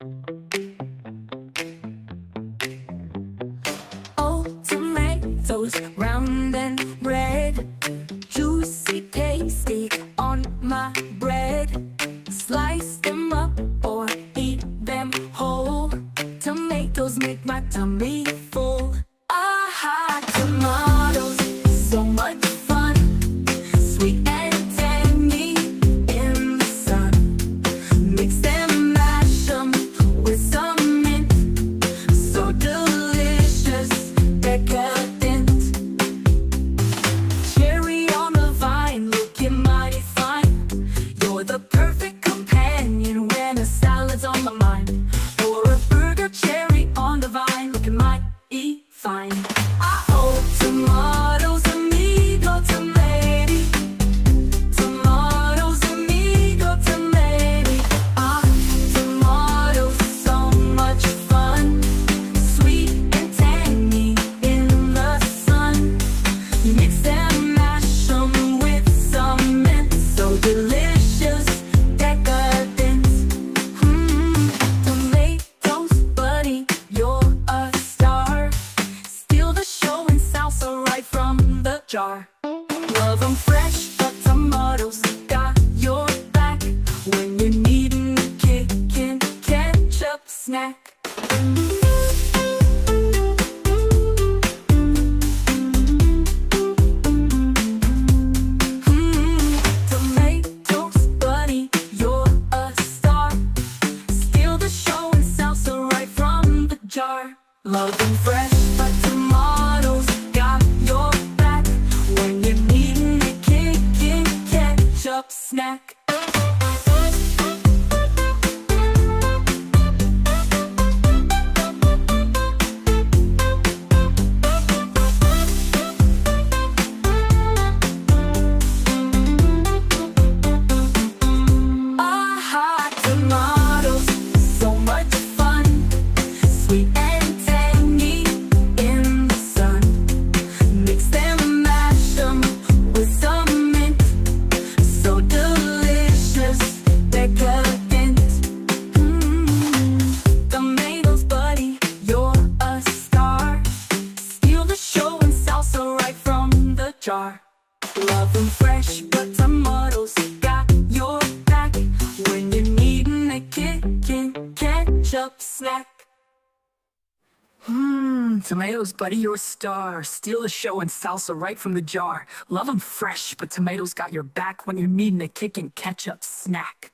Oh, tomatoes, round and red, juicy, tasty on my bread. Slice them up or eat them whole. Tomatoes make my tummy full. Ah, tomatoes, so much fun. Sweet and tangy in the sun. Mix them, mash them with some mint. So delicious, decadent. Cherry on the vine, looking mighty fine. You're the perfect companion when a salad's on my mind. Or a burger, cherry on the vine, looking mighty fine. Oh, tomatoes, amigo, tomati. Tomatoes, amigo, tomati. Ah, tomatoes, so much fun. Sweet and tangy in the sun. Mix them, mash them with some mint. So delicious, decadent. Tomatoes, buddy, you're a star. Steal the show and salsa right from the jar. Love 'em fresh, but tomatoes got your back when you're needing a kickin' ketchup snack. Tomatoes, buddy, you're a star. Steal the show and salsa right from the jar. Love 'em fresh, but tomatoes got your back when you're needing a kickin' ketchup snack. Ah, tomatoes, so much fun. Sweet and tangy in the sun. Mix them, mash them with some mint. So delicious, decadent. Tomatoes, buddy, you're a star. Steal the show and salsa right from the jar. Love 'em fresh, but tomatoes got your back when you're needing a kickin' ketchup snack. Tomatoes, buddy, you're a star. Steal the show and salsa right from the jar. Love 'em fresh, but tomatoes got your back when you're needing a kickin' ketchup snack.